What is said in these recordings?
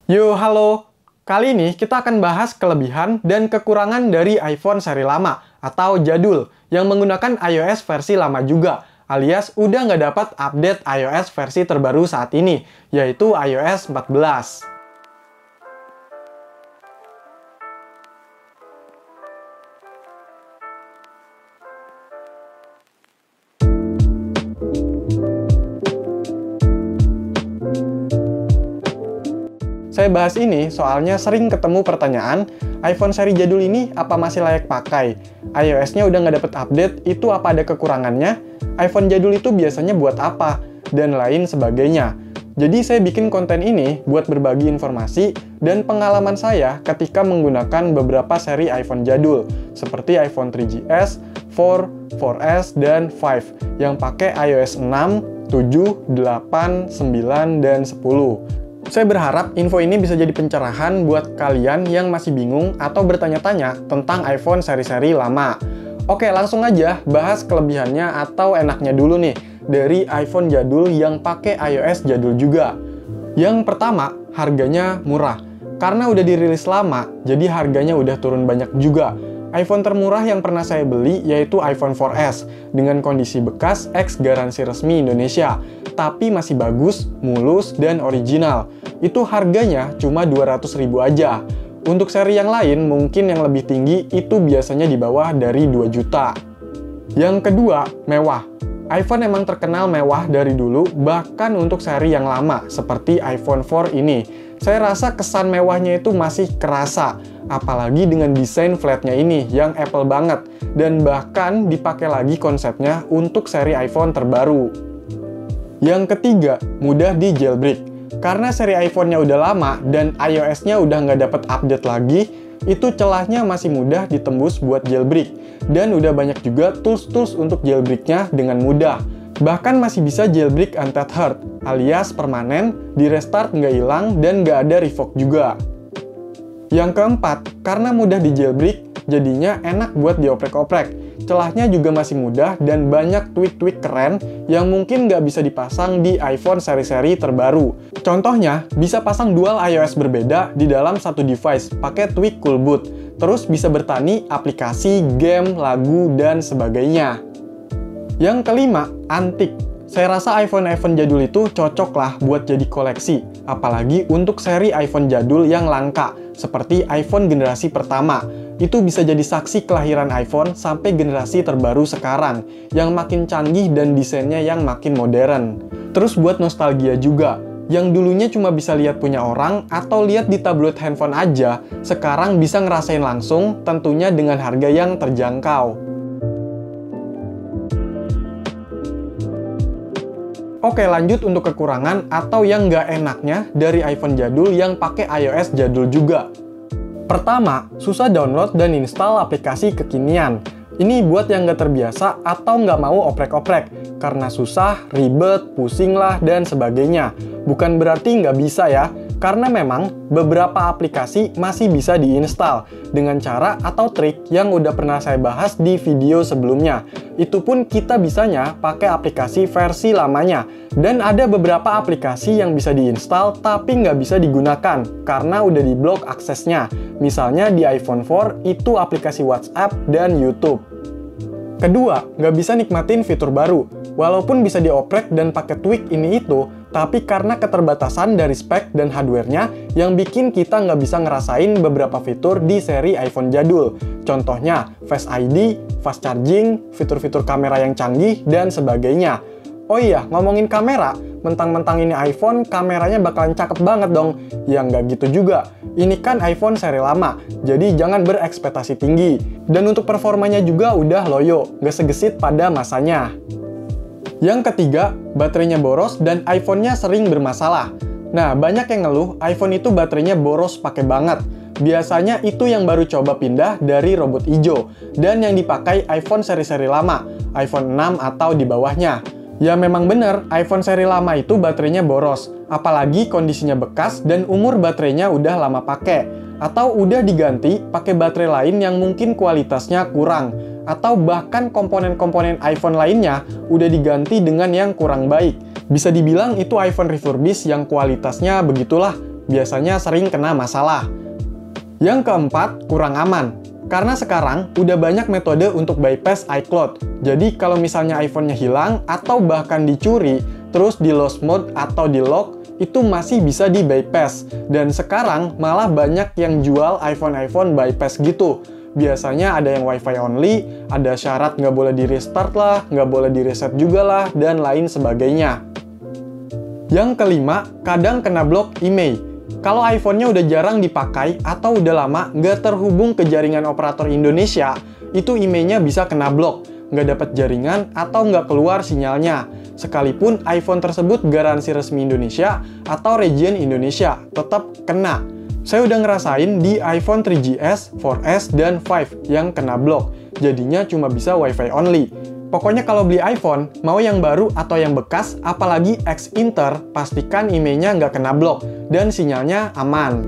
Yo, halo. Kali ini kita akan bahas kelebihan dan kekurangan dari iPhone seri lama atau jadul yang menggunakan iOS versi lama juga, alias udah nggak dapat update iOS versi terbaru saat ini, yaitu iOS 14. Saya bahas ini soalnya sering ketemu pertanyaan, iPhone seri jadul ini apa masih layak pakai? iOS-nya udah nggak dapet update, itu apa ada kekurangannya? iPhone jadul itu biasanya buat apa? Dan lain sebagainya. Jadi saya bikin konten ini buat berbagi informasi dan pengalaman saya ketika menggunakan beberapa seri iPhone jadul, seperti iPhone 3GS, 4, 4S, dan 5, yang pakai iOS 6, 7, 8, 9, dan 10. Saya berharap info ini bisa jadi pencerahan buat kalian yang masih bingung atau bertanya-tanya tentang iPhone seri-seri lama. Oke, langsung aja bahas kelebihannya atau enaknya dulu nih dari iPhone jadul yang pakai iOS jadul juga. Yang pertama, harganya murah. Karena udah dirilis lama, jadi harganya udah turun banyak juga. iPhone termurah yang pernah saya beli yaitu iPhone 4S dengan kondisi bekas X garansi resmi Indonesia, tapi masih bagus, mulus, dan original. Itu harganya cuma 200.000 aja. Untuk seri yang lain mungkin yang lebih tinggi itu biasanya di bawah dari 2 juta. Yang kedua, mewah. iPhone emang terkenal mewah dari dulu, bahkan untuk seri yang lama seperti iPhone 4 ini. Saya rasa kesan mewahnya itu masih kerasa, apalagi dengan desain flatnya ini yang Apple banget, dan bahkan dipakai lagi konsepnya untuk seri iPhone terbaru. Yang ketiga, mudah di jailbreak. Karena seri iPhone-nya udah lama dan iOS-nya udah nggak dapet update lagi, itu celahnya masih mudah ditembus buat jailbreak. Dan udah banyak juga tools-tools untuk jailbreak-nya dengan mudah. Bahkan masih bisa jailbreak untethered, alias permanen, di restart nggak hilang dan nggak ada revoke juga. Yang keempat, karena mudah di jailbreak, jadinya enak buat dioprek-oprek. Celahnya juga masih mudah dan banyak tweak-tweak keren yang mungkin nggak bisa dipasang di iPhone seri-seri terbaru. Contohnya, bisa pasang dual iOS berbeda di dalam satu device pakai tweak Cool Boot. Terus bisa bertani aplikasi, game, lagu, dan sebagainya. Yang kelima, antik. Saya rasa iPhone jadul itu cocok lah buat jadi koleksi, apalagi untuk seri iPhone jadul yang langka, seperti iPhone generasi pertama. Itu bisa jadi saksi kelahiran iPhone sampai generasi terbaru sekarang, yang makin canggih dan desainnya yang makin modern. Terus buat nostalgia juga, yang dulunya cuma bisa lihat punya orang atau lihat di tablet handphone aja, sekarang bisa ngerasain langsung, tentunya dengan harga yang terjangkau. Oke, lanjut untuk kekurangan atau yang nggak enaknya dari iPhone jadul yang pakai iOS jadul juga. Pertama, susah download dan install aplikasi kekinian. Ini buat yang nggak terbiasa atau nggak mau oprek-oprek, karena susah, ribet, pusing lah, dan sebagainya. Bukan berarti nggak bisa ya, karena memang beberapa aplikasi masih bisa diinstal dengan cara atau trik yang udah pernah saya bahas di video sebelumnya. Itu pun kita bisanya pakai aplikasi versi lamanya. Dan ada beberapa aplikasi yang bisa diinstal tapi nggak bisa digunakan karena udah diblok aksesnya. Misalnya di iPhone 4 itu aplikasi WhatsApp dan YouTube. Kedua, nggak bisa nikmatin fitur baru. Walaupun bisa dioprek dan pakai tweak ini itu, tapi karena keterbatasan dari spek dan hardware-nya yang bikin kita nggak bisa ngerasain beberapa fitur di seri iPhone jadul. Contohnya, Face ID, fast charging, fitur-fitur kamera yang canggih, dan sebagainya. Oh iya, ngomongin kamera, mentang-mentang ini iPhone, kameranya bakalan cakep banget dong. Ya nggak gitu juga. Ini kan iPhone seri lama, jadi jangan berekspektasi tinggi. Dan untuk performanya juga udah loyo, nggak segesit pada masanya. Yang ketiga, baterainya boros dan iPhone-nya sering bermasalah. Nah, banyak yang ngeluh iPhone itu baterainya boros pakai banget. Biasanya itu yang baru coba pindah dari robot hijau, dan yang dipakai iPhone seri-seri lama, iPhone 6 atau di bawahnya. Ya memang bener, iPhone seri lama itu baterainya boros, apalagi kondisinya bekas dan umur baterainya udah lama pakai, atau udah diganti pakai baterai lain yang mungkin kualitasnya kurang, atau bahkan komponen-komponen iPhone lainnya udah diganti dengan yang kurang baik. Bisa dibilang itu iPhone refurbished yang kualitasnya begitulah, biasanya sering kena masalah. Yang keempat, kurang aman. Karena sekarang udah banyak metode untuk bypass iCloud. Jadi kalau misalnya iPhone-nya hilang atau bahkan dicuri, terus di lost mode atau di lock, itu masih bisa di bypass. Dan sekarang malah banyak yang jual iPhone bypass gitu. Biasanya ada yang WiFi only, ada syarat nggak boleh di restart lah, nggak boleh di reset juga lah, dan lain sebagainya. Yang kelima, kadang kena blok IMEI. Kalau iPhone-nya udah jarang dipakai atau udah lama nggak terhubung ke jaringan operator Indonesia, itu IMEI-nya bisa kena blok, nggak dapat jaringan atau nggak keluar sinyalnya. Sekalipun iPhone tersebut garansi resmi Indonesia atau region Indonesia, tetap kena. Saya udah ngerasain di iPhone 3GS, 4S, dan 5 yang kena blok. Jadinya cuma bisa Wi-Fi only. Pokoknya kalau beli iPhone, mau yang baru atau yang bekas, apalagi ex-Inter, pastikan IMEI-nya nggak kena blok dan sinyalnya aman.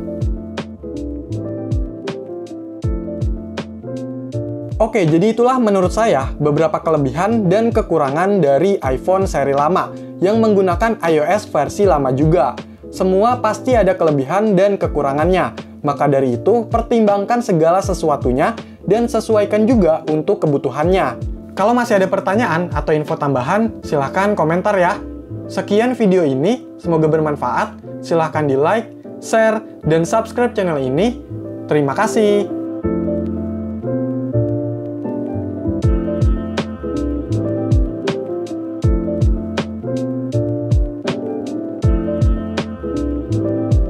Oke, jadi itulah menurut saya beberapa kelebihan dan kekurangan dari iPhone seri lama yang menggunakan iOS versi lama juga. Semua pasti ada kelebihan dan kekurangannya. Maka dari itu, pertimbangkan segala sesuatunya dan sesuaikan juga untuk kebutuhannya. Kalau masih ada pertanyaan atau info tambahan, silahkan komentar ya. Sekian video ini, semoga bermanfaat. Silahkan di like, share, dan subscribe channel ini. Terima kasih.